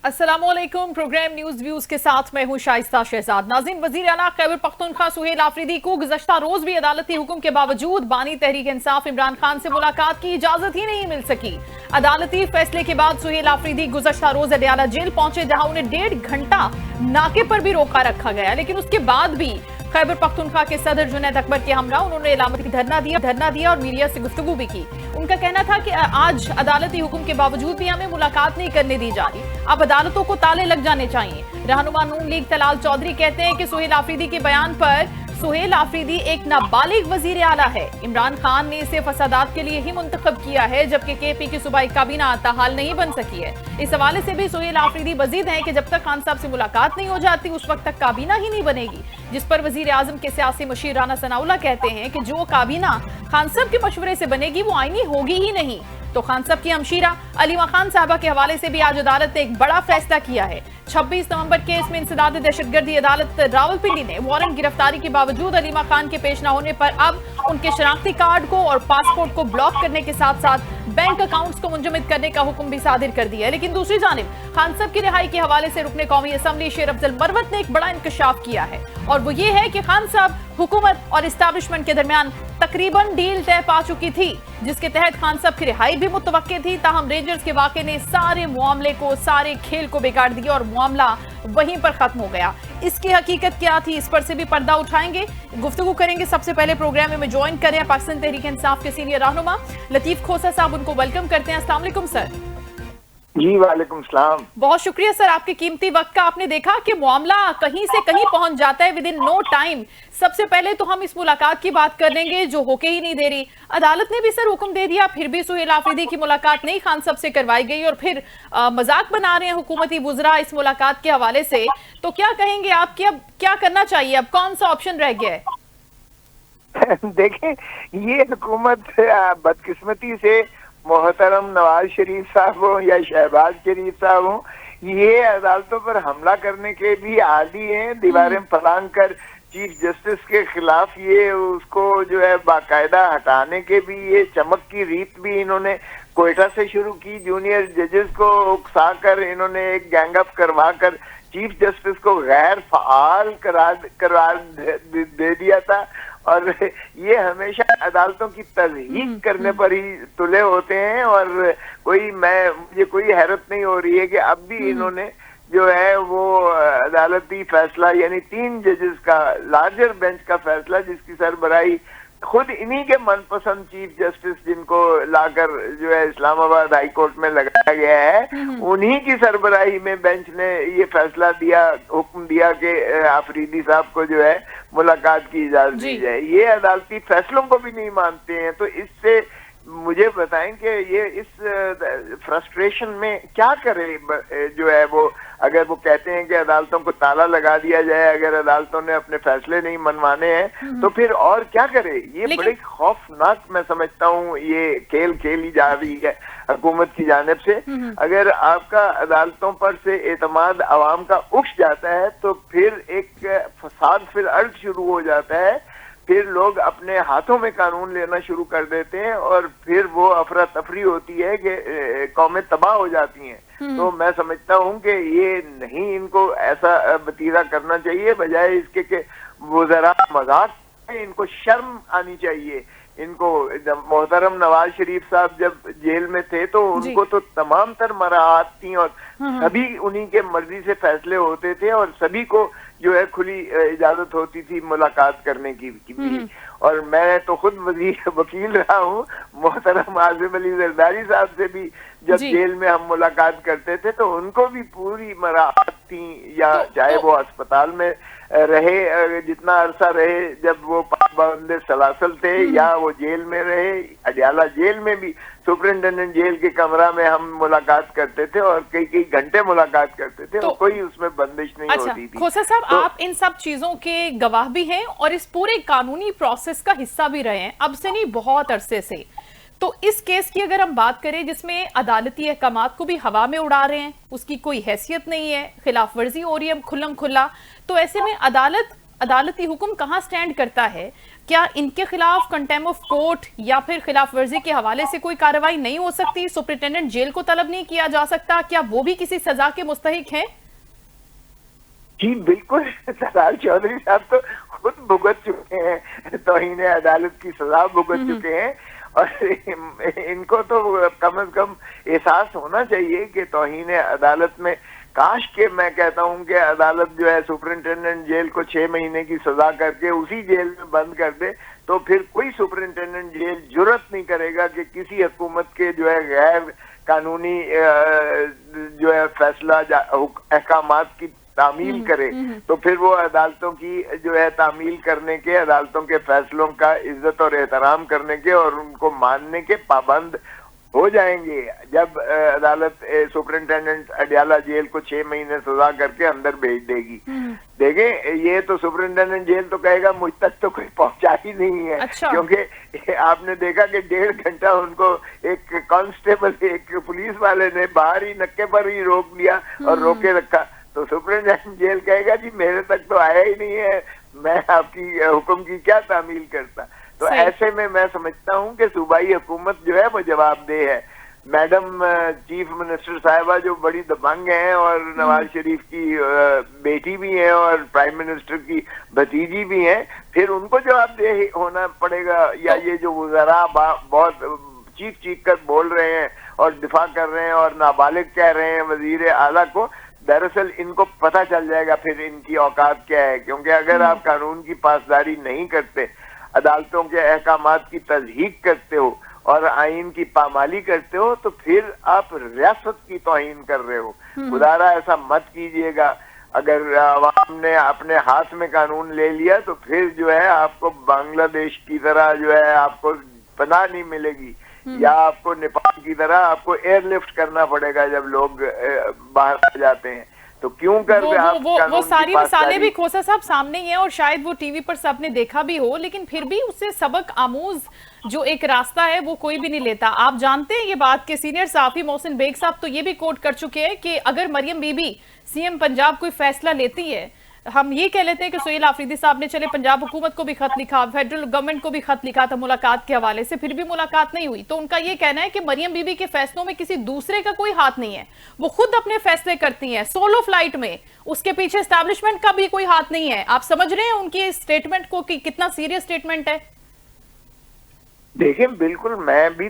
अस्सलामुअलैकुम। Programme news views के साथ मैं हूं शाइस्ता शहजाद। नाज़रीन, वज़ीर आला खैबर पख्तूनख्वा सुहेल आफरीदी को गुज़श्ता रोज भी अदालती हुक्म के बावजूद बानी तहरीक इंसाफ इमरान खान से मुलाकात की इजाजत ही नहीं मिल सकी। अदालती फैसले के बाद सुहेल आफरीदी गुज़श्ता रोज अडयाला जेल पहुंचे, जहां उन्हें 1.5 घंटा नाके पर भी रोका रखा गया, लेकिन उसके बाद भी खैबर पख्तूनख्वा के सदर जुनैद अकबर के हमरा उन्होंने इलामती धरना दिया और मीडिया से गुफ्तगू भी की। उनका कहना था कि आज अदालती हुक्म के बावजूद भी हमें मुलाकात नहीं करने दी जा रही, अब अदालतों को ताले लग जाने चाहिए। रहनुमा नून लीग तलाल चौधरी कहते हैं कि सुहेल आफरीदी के बयान पर सुहेल आफरीदी एक नाबालिग वजीर आला है। इमरान खान ने इसे फसादात के लिए ही मुंतखब किया है, जबकि केपी की सूबाई काबीना ताहाल नहीं बन सकी है। इस हवाले से भी सुहेल आफरीदी मजीद है कि जब तक खान साहब से मुलाकात नहीं हो जाती उस वक्त तक काबीना ही नहीं बनेगी, जिस पर वजीर आजम के सियासी मशीर राना सनाउल्लाह कहते हैं कि जो काबीना खान साहब के मशवरे से बनेगी वो आईनी होगी ही नहीं। तो खान साहब की हमशीरा अलीमा खान साहबा के हवाले से भी आज अदालत ने एक बड़ा फैसला किया है। 26 नवंबर केस में इंसदाद दहशतगर्दी अदालत रावलपिंडी ने वारंट गिरफ्तारी के बावजूद अलीमा खान के पेश न होने पर अब उनके शनाख्ती कार्ड को और पासपोर्ट को ब्लॉक करने के साथ साथ बैंक अकाउंट्स को मुंजमद करने का हुक्म भी सादिर कर दिया है। लेकिन दूसरी जानिब खान साहब की रिहाई के हवाले से रुकने कौमी असम्बली शेर अफजल मरवत ने एक बड़ा इंकशाफ किया है, और वो ये है कि खान साहब हुकूमत और इस्टेब्लिशमेंट के दरमियान तकरीबन डील तय पा चुकी थी, जिसके तहत खान साहब की रिहाई भी मुतवक्के थी। ताहम रेंजर्स के वाक़े ने सारे मामले को, सारे खेल को बिगाड़ दिया और मामला वहीं पर खत्म हो गया। इसकी हकीकत क्या थी, इस पर से भी पर्दा उठाएंगे, गुफ्तगू करेंगे। सबसे पहले प्रोग्राम में ज्वाइन करें पाकिस्तान तहरीक इंसाफ के सीनियर रहनुमा लतीफ खोसा साहब, उनको वेलकम करते हैं। अस्सलाम वालेकुम सर। जी वालेकुम सलाम। बहुत शुक्रिया सर आपके कीमती वक्त का। आपने देखा कि मामला कहीं से कहीं पहुंच जाता है विद इन नो टाइम। सबसे पहले तो हम इस मुलाकात की बात कर लेंगे जो होके ही नहीं दे रही। अदालत ने भी सर हुक्म दे दिया, फिर भी सुहेल आफरीदी की मुलाकात नहीं खान साहब से करवाई गई, और फिर मजाक बना रहे हैं हुकूमती वुज़रा इस मुलाकात के हवाले से। तो क्या कहेंगे आप कि अब क्या करना चाहिए, अब कौन सा ऑप्शन रह गया है? देखें, ये हुकूमत बदकिस्मती से मोहतरम नवाज शरीफ साहब हो या शहबाज शरीफ साहब हो, ये अदालतों पर हमला करने के भी आदी हैं। दीवारें फलांग कर चीफ जस्टिस के खिलाफ ये उसको जो है बाकायदा हटाने के भी ये चमक की रीत भी इन्होंने कोयटा से शुरू की। जूनियर जजेस को उकसा कर इन्होंने एक गैंग अप करवा कर चीफ जस्टिस को गैर फाल करार दे दिया था, और ये हमेशा अदालतों की तज़हीक करने पर ही तुले होते हैं। और मुझे कोई हैरत नहीं हो रही है कि अब भी इन्होंने जो है वो अदालती फैसला यानी 3 जजेस का लार्जर बेंच का फैसला, जिसकी सरबराही खुद इन्हीं के मनपसंद चीफ जस्टिस जिनको लाकर जो है इस्लामाबाद हाई कोर्ट में लगाया गया है, उन्हीं की सरबराही में बेंच ने ये फैसला दिया, हुक्म दिया कि आफरीदी साहब को जो है मुलाकात की इजाजत दी जाए। ये अदालती फैसलों को भी नहीं मानते हैं। तो इससे मुझे बताएं कि ये इस फ्रस्ट्रेशन में क्या करे जो है वो, अगर वो कहते हैं कि अदालतों को ताला लगा दिया जाए, अगर अदालतों ने अपने फैसले नहीं मनवाने हैं तो फिर और क्या करे। ये बड़े खौफनाक मैं समझता हूँ ये खेल खेली जा रही है हुकूमत की जानिब से। अगर आपका अदालतों पर से एतमाद अवाम का उठ जाता है तो फिर एक फसाद फिर अर्ज शुरू हो जाता है, फिर लोग अपने हाथों में कानून लेना शुरू कर देते हैं और फिर वो अफरा तफरी होती है कि कौमें तबाह हो जाती हैं। तो मैं समझता हूँ कि ये नहीं, इनको ऐसा बतीरा करना चाहिए, बजाय इसके कि वज़रा मजाक, इनको शर्म आनी चाहिए। इनको मोहतरम नवाज शरीफ साहब जब जेल में थे तो उनको तो तमाम तर मराहत थी और सभी उन्हीं के मर्जी से फैसले होते थे और सभी को जो है खुली इजाजत होती थी मुलाकात करने की भी। और मैं तो खुद वकील रहा हूँ, मोहतरम आसिफ अली जरदारी साहब से भी जब जेल में हम मुलाकात करते थे तो उनको भी पूरी मराहत थी, या चाहे वो अस्पताल में रहे जितना अरसा रहे जब वो पाबंदे सलासल थे, या वो जेल में रहे, अडयाला जेल में भी सुपरिटेंडेंट जेल के कमरा में हम मुलाकात करते थे और कई घंटे मुलाकात करते थे, तो कोई उसमें बंदिश नहीं होती थी। खोसा साहब, आप इन सब चीजों के गवाह भी हैं और इस पूरे कानूनी प्रोसेस का हिस्सा भी रहे हैं, अब से नहीं बहुत अरसे से। तो इस केस की अगर हम बात करें जिसमें अदालती अहकामात को भी हवा में उड़ा रहे हैं, उसकी कोई हैसियत नहीं है, खिलाफ वर्जी हो रही है खुल्लम खुल्ला, तो ऐसे में अदालती हुक्म कहाँ स्टैंड करता है? क्या इनके खिलाफ कंटेम्प्ट ऑफ कोर्ट या फिर खिलाफ वर्जी के हवाले से कोई कार्रवाई नहीं हो सकती? सुपरिटेंडेंट जेल को तलब नहीं किया जा सकता? क्या वो भी किसी सजा के मुस्तहिक हैं? जी बिल्कुल, सरदार चौधरी साहब तो खुद भुगत चुके हैं, तौहीन अदालत की सजा भुगत चुके हैं। और इनको तो कम से कम एहसास होना चाहिए कि तौहीन अदालत में, काश के मैं कहता हूं कि अदालत जो है सुपरिंटेंडेंट जेल को 6 महीने की सजा करके उसी जेल में बंद कर दे, तो फिर कोई सुपरिंटेंडेंट जेल जुर्रत नहीं करेगा कि किसी हुकूमत के जो है गैर कानूनी जो है फैसला अहकामात की तामील करे। तो फिर वो अदालतों की जो है तामील करने के, अदालतों के फैसलों का इज्जत और एहतराम करने के और उनको मानने के पाबंद हो जाएंगे जब अदालत सुपरिंटेंडेंट अडयाला जेल को 6 महीने सजा करके अंदर भेज देगी। देखें, ये तो सुपरिंटेंडेंट जेल तो कहेगा मुझ तक तो कोई पहुंचा ही नहीं है। अच्छा। क्योंकि आपने देखा कि 1.5 घंटा उनको एक कांस्टेबल, एक पुलिस वाले ने बाहर ही नक्के पर ही रोक लिया और रोके रखा। तो सुपरिंटेंडेंट जेल कहेगा जी मेरे तक तो आया ही नहीं है, मैं आपकी हुक्म की क्या तामील करता। तो ऐसे में मैं समझता हूं कि सूबाई हुकूमत जो है वो जवाबदेह है। मैडम चीफ मिनिस्टर साहिबा जो बड़ी दबंग हैं और नवाज शरीफ की बेटी भी हैं और प्राइम मिनिस्टर की भतीजी भी हैं, फिर उनको जवाबदेह होना पड़ेगा। या ये जो वज़रा बहुत चीख कर बोल रहे हैं और दिफा कर रहे हैं और नाबालिग कह रहे हैं वजीर आला को, दरअसल इनको पता चल जाएगा फिर इनकी औकात क्या है। क्योंकि अगर आप कानून की पासदारी नहीं करते, अदालतों के अहकामात की तज़हीक करते हो और आइन की पामाली करते हो, तो फिर आप रियासत की तौहीन कर रहे हो। खुदारा ऐसा मत कीजिएगा। अगर अवाम ने अपने हाथ में कानून ले लिया तो फिर जो है आपको बांग्लादेश की तरह जो है आपको पनाह नहीं मिलेगी, या आपको नेपाल की तरह आपको एयरलिफ्ट करना पड़ेगा जब लोग बाहर आ जाते हैं। तो क्यों कर वो सारी मिसालें भी खोसा साहब सामने ही हैं और शायद वो टीवी पर सबने देखा भी हो, लेकिन फिर भी उससे सबक आमूज जो एक रास्ता है वो कोई भी नहीं लेता। आप जानते हैं ये बात के सीनियर सहाफी मोहसिन बेग साहब तो ये भी कोट कर चुके हैं कि अगर मरियम बीबी सीएम पंजाब कोई फैसला लेती है, हम ये कह लेते हैं कि सुहेल आफरीदी साहब ने चले पंजाब हुकूमत को भी खत लिखा, फेडरल गवर्नमेंट को भी खत लिखा था मुलाकात के हवाले से, फिर भी मुलाकात नहीं हुई, तो उनका ये कहना है कि मरियम बीबी के फैसलों में किसी दूसरे का कोई हाथ नहीं है, वो खुद अपने फैसले करती हैं सोलो फ्लाइट में, उसके पीछे एस्टैब्लिशमेंट का भी कोई हाथ नहीं है। आप समझ रहे हैं उनकी स्टेटमेंट को कि कितना सीरियस स्टेटमेंट है? देखिए बिल्कुल, मैं भी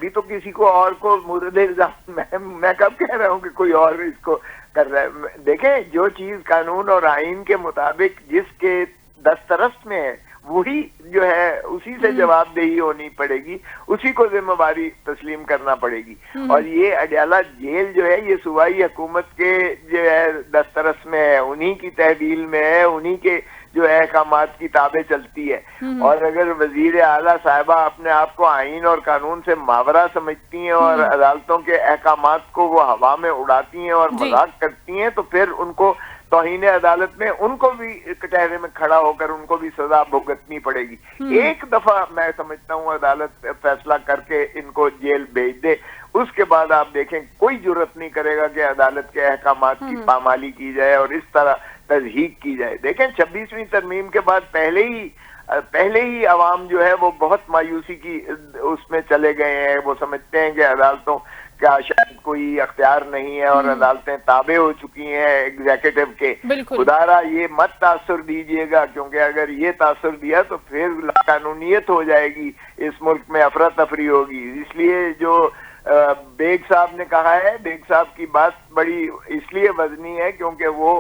तो किसी को और को मुर्द इल्जाम मैं कब कह रहा हूँ कि कोई और इसको कर रहा है। देखें, जो चीज कानून और आइन के मुताबिक जिसके दस्तरस्त में है वही जो है उसी से जवाबदेही होनी पड़ेगी, उसी को जिम्मेवारी तस्लीम करना पड़ेगी। और ये अडयाला जेल जो है ये सूबाई हुकूमत के जो है दस्तरस में है, उन्हीं की तहवील में है, उन्हीं के जो अहकामात की ताबे चलती है। और अगर वजीर आला साहिबा अपने आप को आइन और कानून से मावरा समझती हैं और अदालतों के अहकामात को वो हवा में उड़ाती हैं और मजाक करती हैं, तो फिर उनको तौहीन अदालत में उनको भी कटहरे में खड़ा होकर उनको भी सजा भुगतनी पड़ेगी। एक दफा मैं समझता हूँ अदालत फैसला करके इनको जेल भेज दे, उसके बाद आप देखें कोई जुर्रत नहीं करेगा कि अदालत के अहकामात की पामाली की जाए और इस तरह तज़हीक की जाए। देखें 26वीं तरमीम के बाद पहले ही अवाम जो है वो बहुत मायूसी की उसमें चले गए हैं। वो समझते हैं कि अदालतों का शायद कोई अख्तियार नहीं है और अदालतें ताबे हो चुकी हैं एग्जीक्यूटिव के। खुदारा ये मत तासुर दीजिएगा, क्योंकि अगर ये तासुर दिया तो फिर कानूनियत हो जाएगी, इस मुल्क में अफरा तफरी होगी। इसलिए जो बेग साहब ने कहा है, बेग साहब की बात बड़ी इसलिए वजनी है क्योंकि वो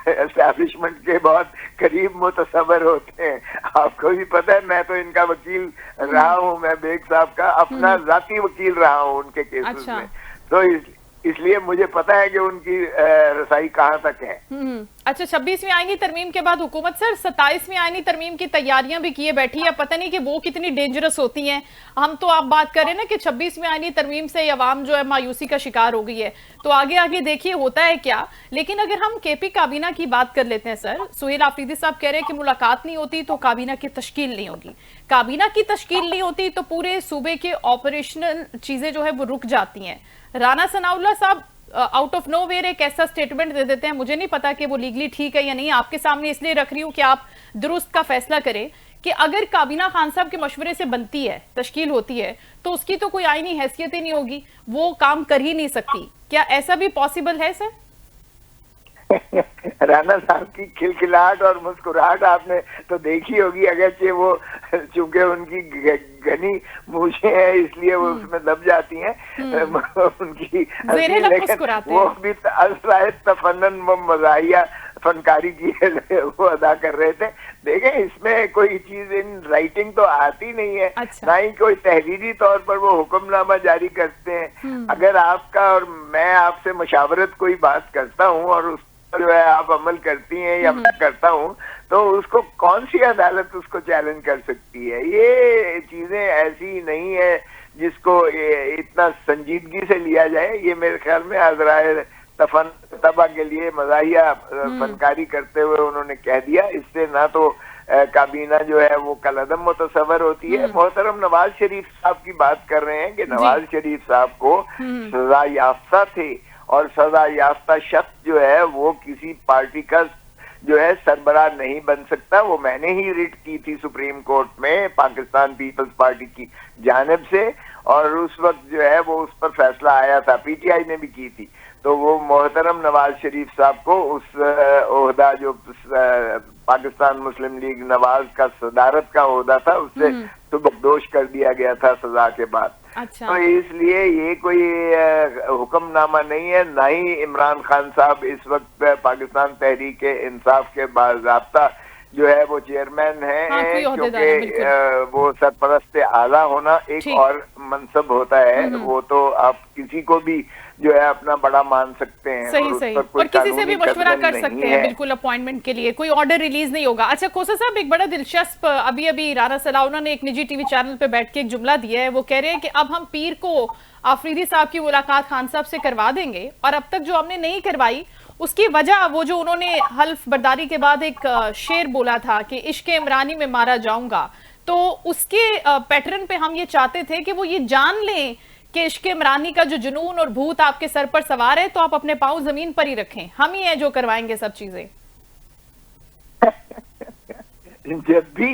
एस्टैब्लिशमेंट के बहुत करीब मुतसबर होते हैं। आपको भी पता है, मैं तो इनका वकील रहा हूँ, मैं बेग साहब का अपना जाती वकील रहा हूँ उनके केसेस में, तो इसलिए मुझे पता है कि उनकी रसाई कहाँ तक है। अच्छा, 26वीं आईनी तरमीम के बाद हुकूमत सर 27वीं आईनी तरमीम की तैयारियां भी किए बैठी है, पता नहीं कि वो कितनी डेंजरस होती हैं। हम तो आप बात करें ना कि 26वीं आईनी तरमीम से अवाम जो है मायूसी का शिकार हो गई है, तो आगे आगे देखिए होता है क्या। लेकिन अगर हम केपी काबीना की बात कर लेते हैं सर, सुहेल आफरीदी साहब कह रहे हैं कि मुलाकात नहीं होती तो काबीना की तश्कील नहीं होगी, काबीना की तश्कील नहीं होती तो पूरे सूबे के ऑपरेशनल चीजें जो है वो रुक जाती हैं। राना सनाउल्लाह साहब आउट ऑफ नोवेयर एक ऐसा स्टेटमेंट दे देते हैं, मुझे नहीं पता कि वो लीगली ठीक है या नहीं, आपके सामने इसलिए रख रही हूं कि आप दुरुस्त का फैसला करें, कि अगर काबीना खान साहब के मशवरे से बनती है, तश्कील होती है, तो उसकी तो कोई आईनी हैसियत ही नहीं होगी, वो काम कर ही नहीं सकती। क्या ऐसा भी पॉसिबल है सर? राणा साहब की खिलखिलाहट और मुस्कुराहट आपने तो देखी होगी, अगरचे वो चूंकि उनकी घनी मूछें हैं इसलिए वो उसमें दब जाती हैं उनकी, लेकिन वो भी असराय तफन्नन व मज़ाहिया फनकारी की वो अदा कर रहे थे। देखें, इसमें कोई चीज इन राइटिंग तो आती नहीं है। अच्छा। ना ही कोई तहरीरी तौर पर वो हुक्मनामा जारी करते हैं। अगर आपका और मैं आपसे मशावरत कोई बात करता हूँ और उस जो है आप अमल करती हैं या मैं करता हूँ, तो उसको कौन सी अदालत उसको चैलेंज कर सकती है? ये चीजें ऐसी नहीं है जिसको इतना संजीदगी से लिया जाए। ये मेरे ख्याल में अज़राए तबा के लिए मज़ाहिया फनकारी करते हुए उन्होंने कह दिया। इससे ना तो काबीना जो है वो कलअदम मुतसव्वर होती है। मोहतरम नवाज शरीफ साहब की बात कर रहे हैं कि नवाज शरीफ साहब को सजा याफ्ता थे, और सजा याफ्ता शख्स जो है वो किसी पार्टी का जो है सरबराह नहीं बन सकता। वो मैंने ही रिट की थी सुप्रीम कोर्ट में पाकिस्तान पीपल्स पार्टी की जानिब से, और उस वक्त जो है वो उस पर फैसला आया था, पीटीआई ने भी की थी। तो वो मोहतरम नवाज शरीफ साहब को उस ओहदा जो पाकिस्तान मुस्लिम लीग नवाज का सदारत का ओहदा था उससे सुबकदोश कर दिया गया था सजा के बाद। अच्छा। तो इसलिए ये कोई हुक्मनामा नहीं है। ना ही इमरान खान साहब इस वक्त पाकिस्तान तहरीक इंसाफ के बाज़ाब्ता जो है वो चेयरमैन है। क्योंकि वो सरपरस्त आला होना एक और मनसब होता है, वो तो आप किसी को भी जो है अपना बड़ा मान सकते हैं। सही सही, और किसी से भी मशवरा कर सकते हैं बिल्कुल अपॉइंटमेंट के लिए, कोई ऑर्डर रिलीज नहीं होगा। अच्छा खोसा साहब, एक बड़ा दिलचस्प अभी अभी राना सलाउना ने एक निजी टीवी चैनल पे बैठ के एक जुमला दिया है। वो कह रहे हैं कि अब हम पीर को आफरीदी साहब की मुलाकात खान साहब से करवा देंगे, और अब तक जो हमने नहीं करवाई उसकी वजह वो जो उन्होंने हल्फ बर्दारी के बाद एक शेर बोला था कि इश्क इमरानी में मारा जाऊंगा, तो उसके पैटर्न पे हम ये चाहते थे कि वो ये जान लें कि इश्क इमरानी का जो जुनून और भूत आपके सर पर सवार है, तो आप अपने पांव जमीन पर ही रखें, हम ही हैं जो करवाएंगे सब चीजें। जब भी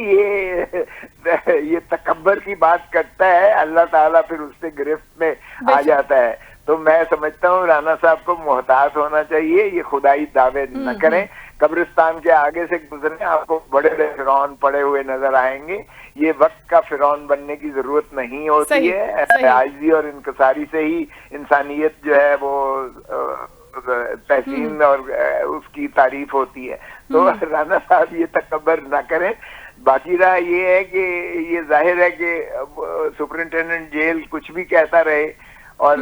ये तकब्बर की बात करता है अल्लाह ताला फिर उससे गिरफ्त में आ जाता है। तो मैं समझता हूँ राना साहब को मोहतात होना चाहिए, ये खुदाई दावे न करें। कब्रिस्तान के आगे से गुजरे आपको बड़े बड़े फिरौन पड़े हुए नजर आएंगे। ये वक्त का फिरौन बनने की जरूरत नहीं होती है। आजिज़ी और इनकसारी से ही इंसानियत जो है वो तहसीन और उसकी तारीफ होती है। तो राना साहब ये तकब्बर ना करें। बाकी रहा ये है कि ये जाहिर है कि सुपरिंटेंडेंट जेल कुछ भी कहता रहे, और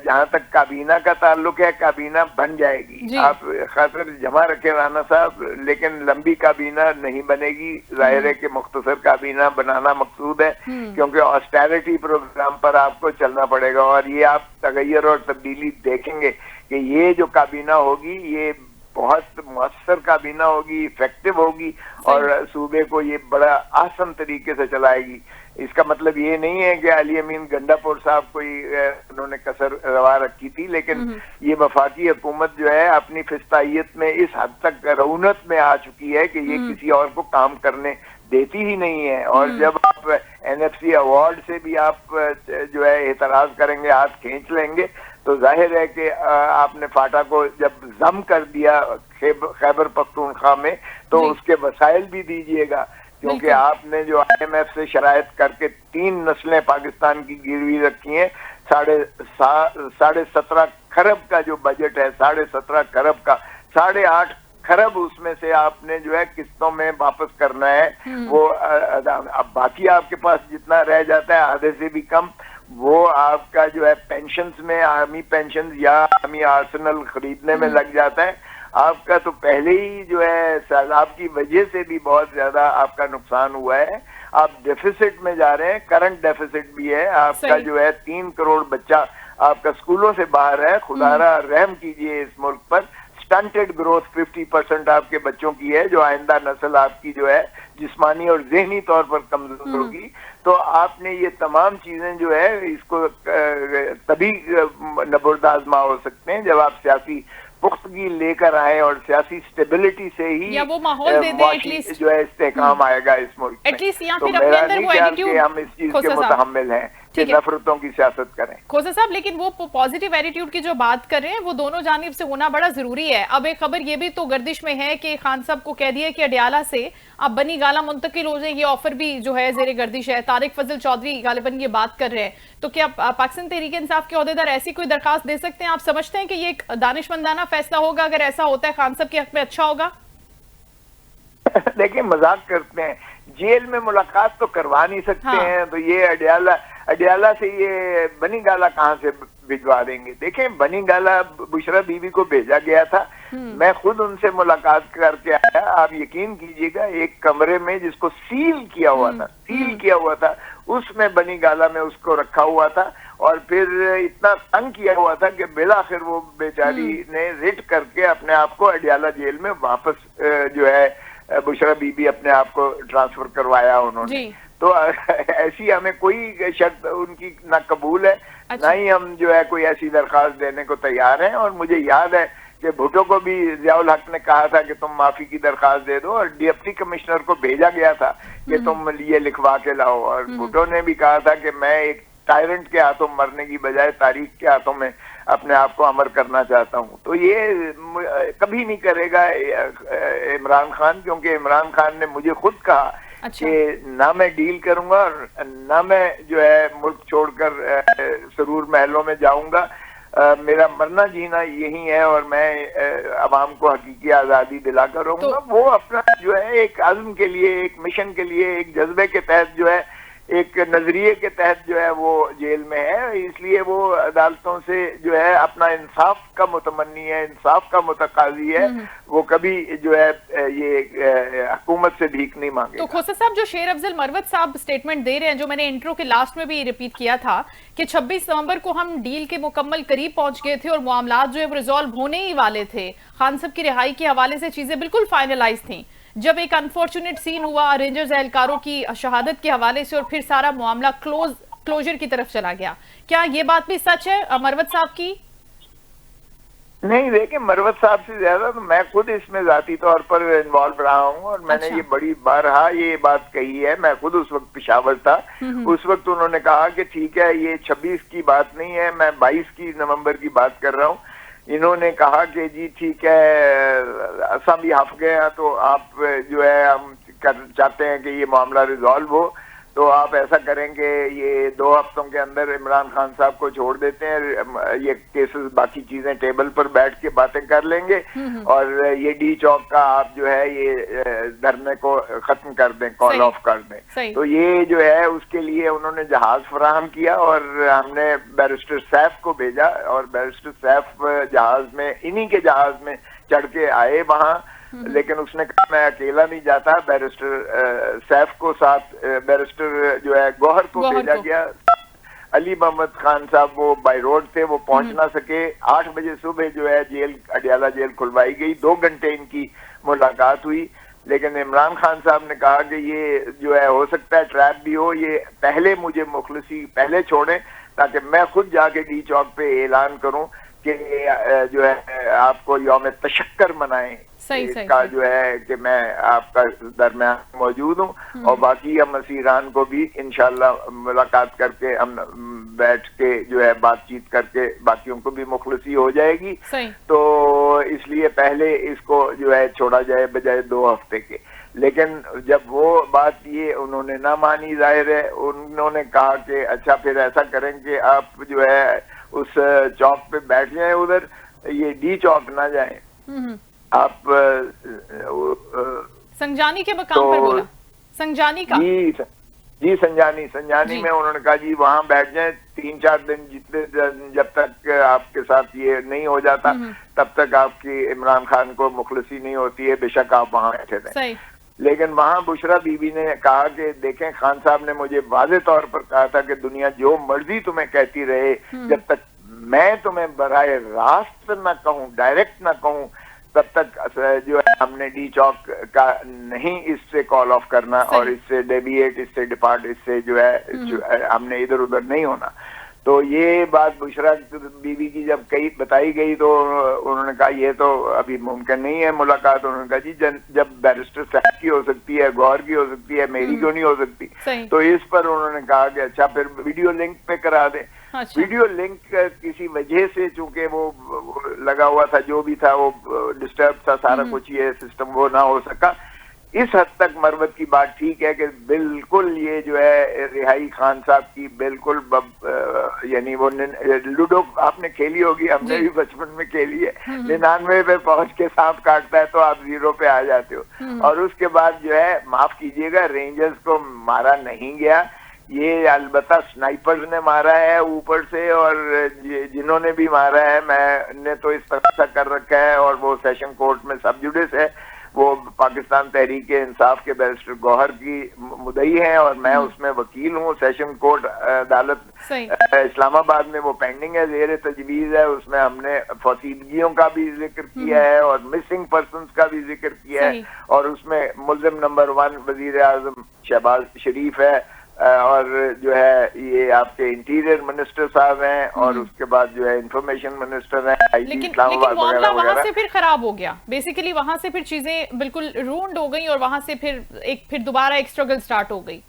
जहां तक काबीना का ताल्लुक है काबीना बन जाएगी। आप खातिर जमा रखे राना साहब, लेकिन लंबी काबीना नहीं बनेगी। जाहिर है कि मुख्तसर काबीना बनाना मकसूद है, क्योंकि ऑस्टेरिटी प्रोग्राम पर आपको चलना पड़ेगा। और ये आप तगैयर और तब्दीली देखेंगे कि ये जो काबीना होगी ये बहुत मुअस्सर काबीना होगी, इफेक्टिव होगी, और सूबे को ये बड़ा आसान तरीके से चलाएगी। इसका मतलब ये नहीं है कि अली अमीन गंडापुर साहब कोई उन्होंने कसर रवा रखी थी, लेकिन ये वफाकी हुकूमत जो है अपनी फिस्तायत में इस हद तक रऊनत में आ चुकी है कि ये किसी और को काम करने देती ही नहीं है। और जब आप NFC अवार्ड से भी आप जो है एतराज करेंगे, हाथ खींच लेंगे, तो जाहिर है कि आपने फाटा को जब जम कर दिया खैबर पख्तूनख्वा में, तो उसके वसाइल भी दीजिएगा, क्योंकि आपने जो IMF से शरायत करके 3 नस्लें पाकिस्तान की गिरवी रखी हैं। 17.5 खरब का जो बजट है, 17.5 खरब का 8.5 खरब उसमें से आपने जो है किस्तों में वापस करना है। वो अब बाकी आपके पास जितना रह जाता है आधे से भी कम, वो आपका जो है पेंशन्स में, आर्मी पेंशन या आर्मी आर्सेनल खरीदने में लग जाता है। आपका तो पहले ही जो है सैलाब की वजह से भी बहुत ज्यादा आपका नुकसान हुआ है। आप डेफिसिट में जा रहे हैं, करंट डेफिसिट भी है आपका जो है 3 करोड़ बच्चा आपका स्कूलों से बाहर है। खुदारा रहम कीजिए इस मुल्क पर। स्टंटेड ग्रोथ 50% आपके बच्चों की है, जो आइंदा नस्ल आपकी जो है जिस्मानी और ज़हनी तौर पर कमजोर होगी। तो आपने ये तमाम चीजें जो है इसको तभी नबुर्द आज़मा हो सकते हैं जब आप सियासी पुख्तगी लेकर आए और सियासी स्टेबिलिटी से ही या वो माहौल दे दें एटलीस्ट, जो है इस्तेहकाम आएगा इस मुल्क में। एटलीस्ट या तो फिर अपने मेरा अंदर नहीं वो ख्याल एटीट्यूड कि हम इस चीज के मुतहम्मिल हैं कि नफरतों की सियासत करें। खोसा साहब, लेकिन वो पॉजिटिव एटीट्यूड की जो बात कर रहे हैं वो दोनों जानिब से होना बड़ा जरूरी है। अब एक खबर ये भी तो गर्दिश में है कि खान साहब को कह दिया कि अडियाला से अब बनी गाला मुंतकिल हो जाए, ये ऑफर भी जो है जेर गर्दिश है। तारिक फजल चौधरी गालिबन ये बात कर रहे हैं, तो क्या पाकिस्तान तहरीक इंसाफ के ओहदेदार ऐसी कोई दरखास्त दे सकते हैं? आप समझते हैं कि ये एक दानिशमंदाना फैसला होगा? अगर ऐसा होता है खान साहब के हक में अच्छा होगा? देखिए, मजाक करते हैं, जेल में मुलाकात तो करवा नहीं सकते हैं, तो ये अडियाला से ये बनी गाला कहाँ से भिजवा देंगे? देखें, बनी गाला बुशरा बीबी को भेजा गया था, मैं खुद उनसे मुलाकात करके आया। आप यकीन कीजिएगा, एक कमरे में जिसको सील किया हुआ था, उसमें बनी गाला में उसको रखा हुआ था और फिर इतना तंग किया हुआ था कि बिलाखिर वो बेचारी ने रिट करके अपने आप को अडियाला जेल में वापस जो है बुशरा बीबी अपने आप को ट्रांसफर करवाया उन्होंने। तो ऐसी हमें कोई शर्त उनकी ना कबूल है, ना ही हम जो है कोई ऐसी दरखास्त देने को तैयार हैं। और मुझे याद है कि भुट्टो को भी जियाउल हक ने कहा था कि तुम माफी की दरखास्त दे दो, और डिप्टी कमिश्नर को भेजा गया था कि तुम ये लिखवा के लाओ, और भुट्टो ने भी कहा था कि मैं एक टायरेंट के हाथों मरने की बजाय तारीख के हाथों में अपने आप को अमर करना चाहता हूं। तो ये कभी नहीं करेगा इमरान खान, क्योंकि इमरान खान ने मुझे खुद कहा कि ना मैं डील करूंगा और ना मैं जो है मुल्क छोड़कर सरूर महलों में जाऊंगा। मेरा मरना जीना यही है और मैं अवाम को हकीकी आजादी दिलाकर रहूंगा। वो अपना जो है एक आज़म के लिए, एक मिशन के लिए, एक जज्बे के तहत जो है, एक नजरिए के तहत जो है वो जेल में है, इसलिए वो अदालतों से जो है अपना इंसाफ का मुतमन्नी है, इंसाफ का मुतकाजी है। वो कभी जो है ये हुकूमत से भीख नहीं मांगे। तो खोसा साहब, जो शेर अफजल मरवत साहब स्टेटमेंट दे रहे हैं, जो मैंने इंट्रो के लास्ट में भी रिपीट किया था कि 26 नवंबर को हम डील के मुकम्मल करीब पहुंच गए थे और मामलात जो है वो रिजॉल्व होने ही वाले थे, खान साहब की रिहाई के हवाले से चीजें बिल्कुल फाइनलाइज थी, जब एक अनफॉर्चुनेट सीन हुआ रेंजर्स एहलकारों की शहादत के हवाले से और फिर सारा मामला क्लोजर की तरफ चला गया। क्या ये बात भी सच है मरवत साहब की? नहीं, देखिए, मरवत साहब से ज्यादा तो मैं खुद इसमें जाती तौर पर इन्वॉल्व रहा हूँ और मैंने ये बड़ी बारहा ये बात कही है। मैं खुद उस वक्त पेशावर था, उस वक्त उन्होंने कहा कि ठीक है, ये 26 की बात नहीं है, मैं 22 नवंबर की बात कर रहा हूँ। इन्होंने कहा कि जी ठीक है, असा भी हफ गए हैं, तो आप जो है हम चाहते हैं कि ये मामला रिजॉल्व हो, तो आप ऐसा करेंगे, ये 2 हफ्तों के अंदर इमरान खान साहब को छोड़ देते हैं, ये केसेस बाकी चीजें टेबल पर बैठ के बातें कर लेंगे और ये डी चौक का आप जो है ये धरने को खत्म कर दें, कॉल ऑफ कर दें। तो ये जो है उसके लिए उन्होंने जहाज फराहम किया और हमने बैरिस्टर सैफ को भेजा और बैरिस्टर सैफ जहाज में, इन्हीं के जहाज में चढ़ के आए वहां। लेकिन उसने कहा मैं अकेला नहीं जाता, बैरिस्टर सैफ को साथ, बैरिस्टर जो है गौहर को भेजा गया। अली मोहम्मद खान साहब वो बाय रोड थे, वो पहुंच ना सके। 8 बजे सुबह जो है जेल, अडियाला जेल खुलवाई गई, 2 घंटे इनकी मुलाकात हुई। लेकिन इमरान खान साहब ने कहा कि ये जो है हो सकता है ट्रैप भी हो, ये पहले मुझे मुखलसी पहले छोड़ें ताकि मैं खुद जाके डी चौक पे ऐलान करूं कि जो है आपको यौम तशक्कर मनाएं, इसका जो है कि मैं आपका दरमियान मौजूद हूँ और बाकी हम असीरान को भी इंशाल्लाह मुलाकात करके हम बैठ के जो है बातचीत करके बाकियों को भी मुखलसी हो जाएगी। तो इसलिए पहले इसको जो है छोड़ा जाए बजाय 2 हफ्ते के। लेकिन जब वो बात ये उन्होंने ना मानी, जाहिर है उन्होंने कहा कि अच्छा फिर ऐसा करें कि आप जो है उस चौक पे बैठ जाएं, उधर ये डी चौक ना जाएं, आप संजानी के मकाम पर बोला, संजानी का जी संजानी में उन्होंने कहा जी वहां बैठ जाएं 3-4 दिन, जितने जब तक आपके साथ ये नहीं हो जाता तब तक आपकी इमरान खान को मुखलसी नहीं होती है, बेशक आप वहां बैठे रहें। लेकिन वहां बुशरा बीबी ने कहा कि देखें, खान साहब ने मुझे वाज़े तौर पर कहा था कि दुनिया जो मर्जी तुम्हें कहती रहे, जब तक मैं तुम्हें बराए रास्त ना कहूं, डायरेक्ट ना कहूं, तब तक जो है हमने डी चौक का नहीं इससे कॉल ऑफ करना और इससे डेविएट, इससे डिपार्ट, इससे जो है हमने इधर उधर नहीं होना। तो ये बात बुशरा बीवी की जब कही बताई गई तो उन्होंने कहा ये तो अभी मुमकिन नहीं है मुलाकात। उन्होंने कहा जी जब बैरिस्टर साहब की हो सकती है, गौहर की हो सकती है, मेरी क्यों नहीं हो सकती। तो इस पर उन्होंने कहा कि अच्छा फिर वीडियो लिंक पे करा दें। अच्छा। वीडियो लिंक किसी वजह से चूंकि वो लगा हुआ था, जो भी था वो डिस्टर्ब था सारा कुछ, ये सिस्टम वो ना हो सका। इस हद तक मरवत की बात ठीक है कि बिल्कुल ये जो है रिहाई खान साहब की बिल्कुल यानी वो लूडो आपने खेली होगी, हमने भी बचपन में खेली है। 99 पे पहुंच के सांप काटता है तो आप 0 पे आ जाते हो। और उसके बाद जो है माफ कीजिएगा रेंजर्स को मारा नहीं गया, ये अलबत्ता स्नाइपर्स ने मारा है ऊपर से, और जिन्होंने भी मारा है मैंने तो इस तरह से कर रखा है, और वो सेशन कोर्ट में सब जुडिस है, वो पाकिस्तान तहरीक इंसाफ के बैरिस्टर गौहर की मुदई हैं और मैं उसमें वकील हूँ। सेशन कोर्ट अदालत इस्लामाबाद में वो पेंडिंग है, ज़ेर तजवीज़ है। उसमें हमने फसीदगियों का भी जिक्र किया है और मिसिंग पर्सनस का भी जिक्र किया है, और उसमें मुल्ज़िम नंबर 1 वज़ीर आज़म शहबाज शरीफ है, और जो है ये आपके इंटीरियर मिनिस्टर साहब हैं, और उसके बाद जो है इंफॉर्मेशन मिनिस्टर हैं। लेकिन मामला वहां से फिर खराब हो गया, बेसिकली वहां से फिर चीजें बिल्कुल रूंड हो गई और वहां से फिर दोबारा एक स्ट्रगल स्टार्ट हो गई।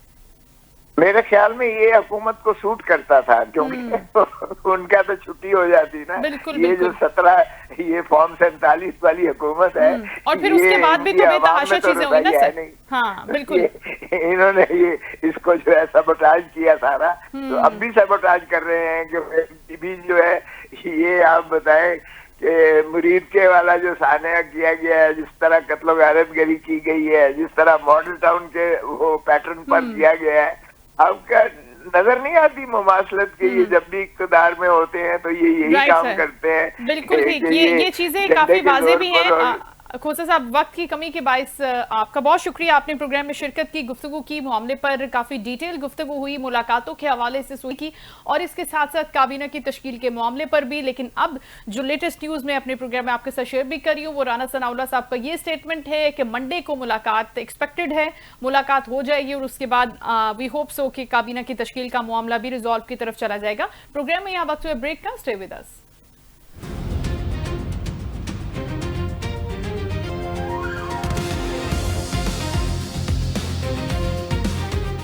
मेरे ख्याल में ये हुकूमत को सूट करता था, क्योंकि उनका तो छुट्टी हो जाती ना। ये जो 17 ये फॉर्म 47 वाली हुकूमत है, और फिर उसके बाद भी तो बेतहाशा चीजें हुई ना सर। हाँ बिल्कुल। इन्होंने ये इसको जो है सबोटाज किया सारा, तो अब भी सबोटाज कर रहे हैं कि भी जो है ये आप बताएं कि मुरीद के वाला जो सानिया किया गया है, जिस तरह कत्लो गारत गरी की गई है, जिस तरह मॉडल टाउन के वो पैटर्न पर किया गया है, आपका नजर नहीं आती मुमासलत के ये जब भी इक़्तिदार में होते हैं तो ये यही काम करते हैं। बिल्कुल ठीक, ये चीजें काफी वाज़ेह भी हैं। खोसा साहब, वक्त की कमी के बायस आपका बहुत शुक्रिया, आपने प्रोग्राम में शिरकत की, गुफ्तगू की, मामले पर काफ़ी डिटेल गुफ्तगू हुई, मुलाकातों के हवाले से हुई की, और इसके साथ साथ काबीना की तश्कील के मामले पर भी। लेकिन अब जो लेटेस्ट न्यूज़ मैं अपने प्रोग्राम में आपके साथ शेयर भी कर रही हूँ, वो राना सनाउल्लाह साहब का ये स्टेटमेंट है कि मंडे को मुलाकात एक्सपेक्टेड है, मुलाकात हो जाएगी, और उसके बाद वी होप सो कि काबीना की तश्कील का मामला भी रिजॉल्व की तरफ चला जाएगा। प्रोग्राम में यहाँ वक्त हुए ब्रेक का, स्टे विद अस।